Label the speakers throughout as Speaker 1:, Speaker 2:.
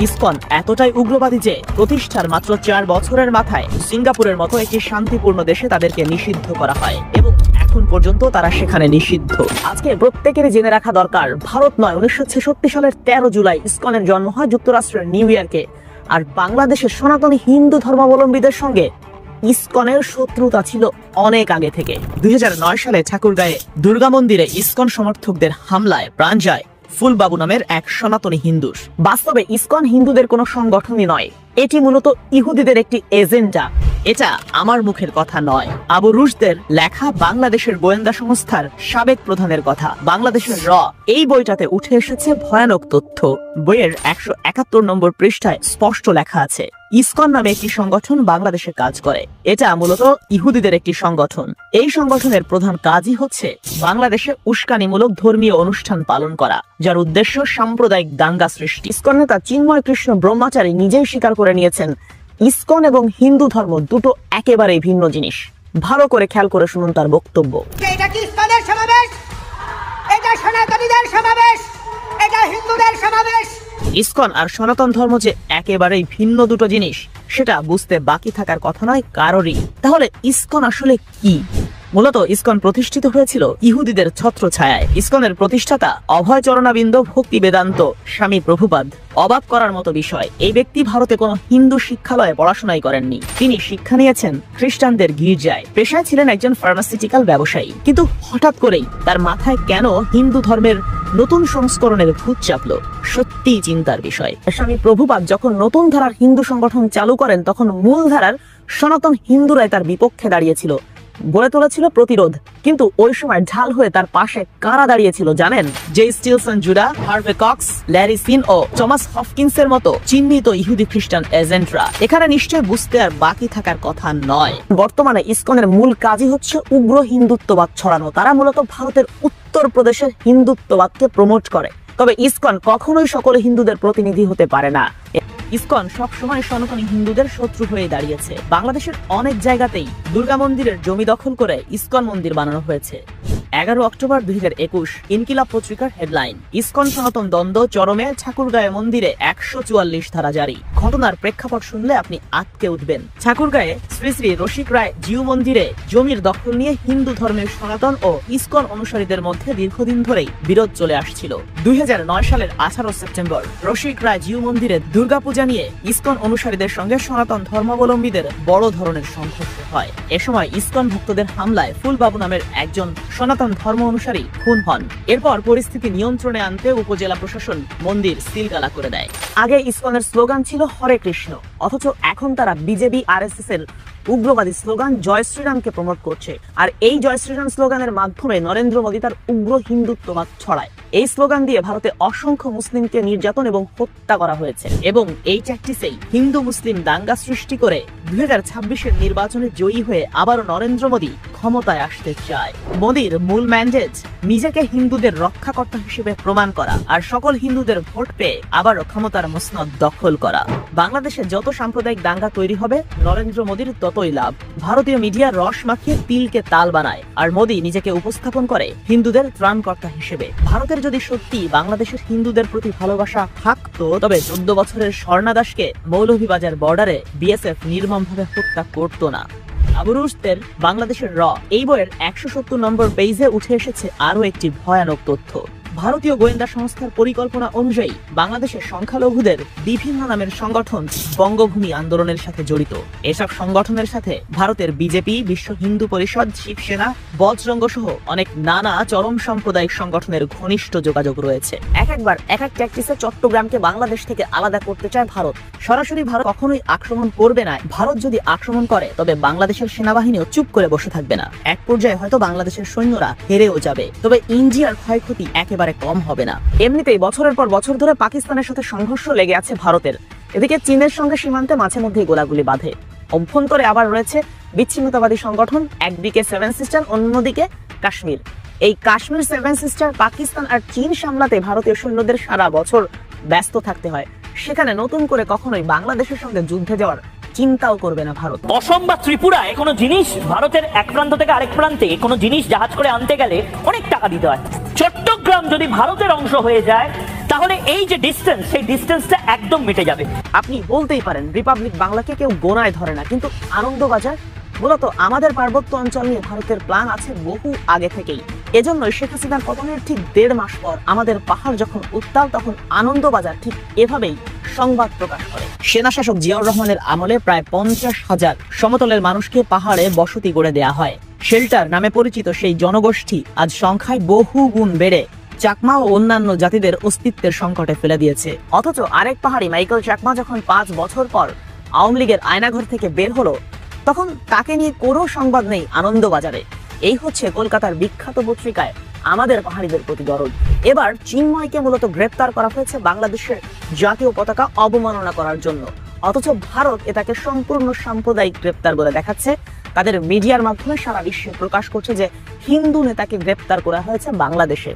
Speaker 1: ISKCON এতটাই উগ্রবাদী যে প্রতিষ্ঠার মাত্র 4 বছরের মাথায় সিঙ্গাপুরের মতো একটি শান্তিপূর্ণ দেশে তাদেরকে নিষিদ্ধ করা হয় এবং এখন পর্যন্ত তারা সেখানে নিষিদ্ধ। আজকে প্রত্যেকেরই জেনে রাখা দরকার, ভারত নয়, 1966 সালের 13 জুলাই ইসকনের জন্ম হয় যুক্তরাষ্ট্রের নিউ ইয়র্কে। আর বাংলাদেশের সনাতনী হিন্দু ধর্মাবলম্বীদের সঙ্গে ইসকনের শত্রুতা ছিল অনেক আগে থেকে। 2009 সালে ঠাকুরগাঁয়ে দুর্গা মন্দিরে ইসকন সমর্থকদের হামলায় প্রাণ যায় ফুলবাবু নামের এক সনাতনী হিন্দুর। বাস্তবে ইসকন হিন্দুদের কোনো সংগঠনই নয়, এটি মূলত ইহুদিদের একটি এজেন্ডা। এটা আমার মুখের কথা নয়, আবু রুশদের লেখা বাংলাদেশের গোয়েন্দা সংস্থার সাবেক প্রধানের কথা। বাংলাদেশের এই বইটাতে উঠে এসেছে ভয়ানক তথ্য। বইয়ের 171 নম্বর পৃষ্ঠায় স্পষ্ট লেখা আছে, ইসকন নামে একটি সংগঠন বাংলাদেশে কাজ করে। এটা মূলত ইহুদিদের একটি সংগঠন। এই সংগঠনের প্রধান কাজই হচ্ছে বাংলাদেশে উস্কানিমূলক ধর্মীয় অনুষ্ঠান পালন করা, যার উদ্দেশ্য সাম্প্রদায়িক দাঙ্গা সৃষ্টি। ইসকন নেতা চিন্ময় কৃষ্ণ ব্রহ্মচারী নিজেই স্বীকার করে নিয়েছেন, ইসকন এবং হিন্দু ধর্ম দুটো একেবারেই ভিন্ন জিনিস। ভালো করে খেয়াল করে শুনুন তার বক্তব্য।
Speaker 2: এটা কি ইসকনের সমাবেশ? এটা সনাতনীদের সমাবেশ? এটা হিন্দুদের সমাবেশ?
Speaker 1: ইসকন আর সনাতন ধর্ম যে একেবারেই ভিন্ন দুটো জিনিস, সেটা বুঝতে বাকি থাকার কথা নয় কারোরই। তাহলে ইসকন আসলে কি? মূলত ইসকন প্রতিষ্ঠিত হয়েছিল ইহুদিদের ছত্রছায়ায়। ইসকনের প্রতিষ্ঠাতা অভয় চরণাবিন্দ ভক্তি বেদান্ত স্বামী প্রভুপাদ। অবাক করার মতো বিষয়, এই ব্যক্তি ভারতে কোনো হিন্দু শিক্ষালয়ে পড়াশোনাই করেননি। তিনি শিক্ষা নিয়েছেন খ্রিস্টানদের গির্জায়। পেশায় ছিলেন একজন ফার্মাসিউটিক্যাল ব্যবসায়ী। কিন্তু হঠাৎ করেই তার মাথায় কেন হিন্দু ধর্মের নতুন সংস্করণের ভূত চাপলো, সত্যি চিন্তার বিষয়। স্বামী প্রভুপাদ যখন নতুন ধারার হিন্দু সংগঠন চালু করেন, তখন মূল ধারার সনাতন হিন্দুরাই তার বিপক্ষে দাঁড়িয়েছিল, গড়ে তোলেছিল প্রতিরোধ। কিন্তু ওই সময় ঢাল হয়ে তার পাশে কারা দাঁড়িয়েছিল জানেন? J Stilson Judah, Harvey Cox, Larry Shinn ও টমাস হপকিন্সের মতো চিহ্নিত ইহুদি খ্রিস্টান এজেন্টরা। এখানে নিশ্চয় বুঝতে আর বাকি থাকার কথা নয়, বর্তমানে ইসকনের মূল কাজই হচ্ছে উগ্র হিন্দুত্ববাদ ছড়ানো। তারা মূলত ভারতের উত্তর প্রদেশের হিন্দুত্ববাদকে প্রমোট করে। তবে ইসকন কখনোই সকল হিন্দুদের প্রতিনিধি হতে পারে না। ইসকন সবসময় সনাতনী হিন্দুদের শত্রু হয়ে দাঁড়িয়েছে। বাংলাদেশের অনেক জায়গাতেই দুর্গা মন্দিরের জমি দখল করে ইসকন মন্দির বানানো হয়েছে। 11 অক্টোবর 2021 ইনকিলাব পত্রিকার হেডলাইন, ইসকন সনাতন দ্বন্দ্ব চরমে, ঠাকুরগাঁয়ে মন্দিরে 144 ধারা জারি। ঘটনার প্রেক্ষাপট শুনলে আপনি আটকে উঠবেন। ঠাকুরগাঁয়ে শ্রী শ্রী রসিক রায় জিউ মন্দিরে জমির দখল নিয়ে হিন্দু ধর্মের সনাতন ও ইসকন অনুসারীদের মধ্যে দীর্ঘদিন ধরেই বিরোধ চলে আসছিল। 2009 সালের 18 সেপ্টেম্বর রসিক রায় জিউ মন্দিরে দুর্গাপূজা নিয়ে ইসকন অনুসারীদের সঙ্গে সনাতন ধর্মাবলম্বীদের বড় ধরনের সংঘর্ষ হয়। এ সময় ইসকন ভক্তদের হামলায় ফুলবাবু নামের একজন সনাতন ধর্ম অনুসারী খুন হন। এরপর পরিস্থিতি নিয়ন্ত্রণে আনতে উপজেলা প্রশাসন মন্দির সিলগালা করে দেয়। আগে ইসকনের স্লোগান ছিল হরে কৃষ্ণ, অথচ এখন তারা বিজেপি আরএসএস এর উগ্রবাদী স্লোগান জয় শ্রীরামকে প্রমোট করছে। আর এই জয় শ্রীরাম স্লোগানের মাধ্যমে নরেন্দ্র মোদী তার উগ্র হিন্দুত্ববাদ ছড়ায়। এই স্লোগান দিয়ে ভারতে অসংখ্য মুসলিমকে নির্যাতন এবং হত্যা করা হয়েছে এবং এই ট্যাকটিসেই হিন্দু মুসলিম দাঙ্গা সৃষ্টি করে 2026-এর নির্বাচনে জয়ী হয়ে আবারও নরেন্দ্র মোদী ক্ষমতায় আসতে চায়। মোদীর মূল ম্যান্ডেট নিজেকে হিন্দুদের রক্ষাকর্তা হিসেবে প্রমাণ করা আর সকল হিন্দুদের ভোট পেয়ে আবারও ক্ষমতার মসনদ দখল করা। বাংলাদেশে যত সাম্প্রদায়িক দাঙ্গা তৈরি হবে, নরেন্দ্র মোদীর ততই লাভ। ভারতীয় মিডিয়া রস মাখিয়ে তিলকে তাল বানায়, আর মোদী নিজেকে উপস্থাপন করে হিন্দুদের ত্রাণকর্তা হিসেবে। ভারতের যদি সত্যি বাংলাদেশের হিন্দুদের প্রতি ভালোবাসা থাকতো, তবে 14 বছরের স্বর্ণা দাসকে মৌলভীবাজার বর্ডারে বিএসএফ নির্মমভাবে হত্যা করতো না। আবু রুশদের বাংলাদেশের এই বইয়ের 170 নম্বর পেজে উঠে এসেছে আরো একটি ভয়ানক তথ্য। ভারতীয় গোয়েন্দা সংস্থার পরিকল্পনা অনুযায়ী বাংলাদেশের সংখ্যালঘুদের বিভিন্ন নামের সংগঠন বঙ্গভূমি আন্দোলনের সাথে জড়িত। এসব সংগঠনের সাথে ভারতের বিজেপি, বিশ্ব হিন্দু পরিষদ, শিবসেনা, বজরঙ্গ সহ অনেক নানা চরম সাম্প্রদায়িক সংগঠনের ঘনিষ্ঠ যোগাযোগ রয়েছে। এক এক ট্যাকটিসে চট্টগ্রামকে বাংলাদেশ থেকে আলাদা করতে চায় ভারত। সরাসরি ভারত কখনোই আক্রমণ করবে না। ভারত যদি আক্রমণ করে, তবে বাংলাদেশের সেনাবাহিনীও চুপ করে বসে থাকবে না। এক পর্যায়ে হয়তো বাংলাদেশের সৈন্যরা হেরেও যাবে, তবে ইন্ডিয়ার ক্ষয়ক্ষতি একেবারে কম হবে না। এমনিতেই বছরের পর বছর ধরে পাকিস্তানের সাথে সংঘর্ষ লেগে আছে ভারতের। এদিকে চীনের সঙ্গে সীমান্তে মাঝে মধ্যেই গোলাগুলি বাঁধে। অভ্যন্তরে আবার রয়েছে বিচ্ছিন্নতাবাদী সংগঠন, একদিকে 7 সিস্টার, অন্যদিকে কাশ্মীর। এই কাশ্মীর 7 সিস্টার পাকিস্তান আর চীন সামলাতে ভারতীয় সৈন্যদের সারা বছর ব্যস্ত থাকতে হয়। সেখানে নতুন করে কখনোই বাংলাদেশের সঙ্গে যুদ্ধে যাওয়ার চিন্তাও করবে না ভারত।
Speaker 3: অসম বা ত্রিপুরায় কোনো জিনিস ভারতের এক প্রান্ত থেকে আরেক প্রান্তে কোনো জিনিস জাহাজ করে আনতে গেলে অনেক টাকা দিতে হয়। চট্টগ্রাম যদি ভারতের অংশ হয়ে যায়, তাহলে এই যে ডিস্টেন্স, সেই ডিস্টেন্সটা একদম মিটে যাবে।
Speaker 1: আপনি বলতেই পারেন রিপাবলিক বাংলাকে কেউ গোনায় ধরে না, কিন্তু আনন্দবাজার মূলত আমাদের পার্বত্য অঞ্চল নিয়ে ভারতের প্ল্যান আছে বহু আগে থেকেই। এজন্য শেখ হাসিনার পতনের ঠিক 1.5 মাস পর আমাদের পাহাড় যখন উত্তাল, তখন আনন্দবাজার ঠিক এভাবেই সংবাদ প্রকাশ করে। সেনা শাসক জিয়াউর রহমানের আমলে প্রায় 50,000 সমতলের মানুষকে পাহাড়ে বসতি গড়ে দেয়া হয়। শেল্টার নামে পরিচিত সেই জনগোষ্ঠী আজ সংখ্যায় বহু গুণ বেড়ে চাকমা ও অন্যান্য জাতিদের অস্তিত্বের সংকটে ফেলে দিয়েছে। অথচ আরেক পাহাড়ি মাইকেল চাকমা যখন 5 বছর পর আওয়ামী লীগের আয়নাঘর থেকে বের হলো, তখন তাকে নিয়ে কোনো সংবাদ নেই আনন্দবাজারে। এই হচ্ছে কলকাতার বিখ্যাত পত্রিকায় আমাদের পাহাড়িদের প্রতি দরদ। এবার চিন্ময়কে মূলত গ্রেপ্তার করা হয়েছে বাংলাদেশের জাতীয় পতাকা অবমাননা করার জন্য। অথচ ভারত এটাকে সম্পূর্ণ সাম্প্রদায়িক গ্রেপ্তার বলে দেখাচ্ছে। তাদের মিডিয়ার মাধ্যমে সারা বিশ্বে প্রকাশ করছে যে হিন্দু নেতাকে গ্রেপ্তার করা হয়েছে বাংলাদেশে।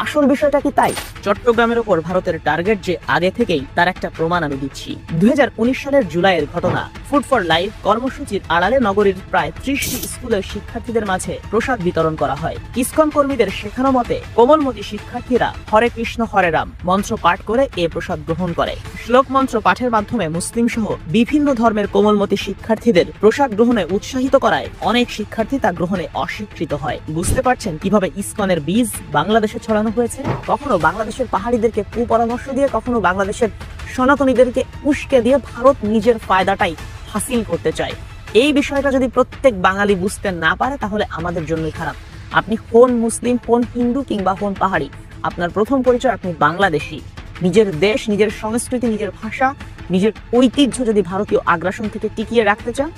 Speaker 1: আসল বিষয়টা কি তাই? চট্টগ্রামের উপর ভারতের টার্গেট যে আগে থেকেই, তার একটা প্রমাণ আমি দিচ্ছি। 2019 সালের জুলাইয়ের ঘটনা। ফুড ফর লাইফ কর্মসূচির আড়ালে নগরীর প্রায় 30টি স্কুলের শিক্ষার্থীদের মাঝে প্রসাদ বিতরণ করা হয়। ইসকন কর্মীদের শেখানো মতে কোমলমতি শিক্ষার্থীরা হরে কৃষ্ণ হরে রাম মন্ত্র পাঠ করে এ প্রসাদ গ্রহণ করে। শ্লোক মন্ত্র পাঠের মাধ্যমে মুসলিম সহ বিভিন্ন ধর্মের কোমলমতি শিক্ষার্থীদের প্রসাদ গ্রহণে উৎসাহিত করায় অনেক শিক্ষার্থী তা গ্রহণে অস্বীকৃত হয়। বুঝতে পারছেন কিভাবে ইসকনের বীজ বাংলাদেশে ছড়ানো হয়েছে? কখনো বাংলাদেশের পাহাড়িদেরকে কুপরামর্শ দিয়ে, কখনো বাংলাদেশের সনাতনীদেরকে উস্কে দিয়ে ভারত নিজের ফায়দাটাই হাসিল করতে চায়। এই বিষয়টা যদি প্রত্যেক বাঙালি বুঝতে না পারে, তাহলে আমাদের জন্যই খারাপ। আপনি হন মুসলিম, হন হিন্দু কিংবা হন পাহাড়ি, আপনার প্রথম পরিচয় আপনি বাংলাদেশী। নিজের দেশ, নিজের সংস্কৃতি, নিজের ভাষা, নিজের ঐতিহ্য যদি ভারতীয় আগ্রাসন থেকে টিকিয়ে রাখতে চান,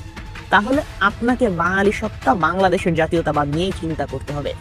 Speaker 1: তাহলে আপনাকে বাঙালি সত্তা, বাংলাদেশের জাতীয়তাবাদ নিয়েই চিন্তা করতে হবে।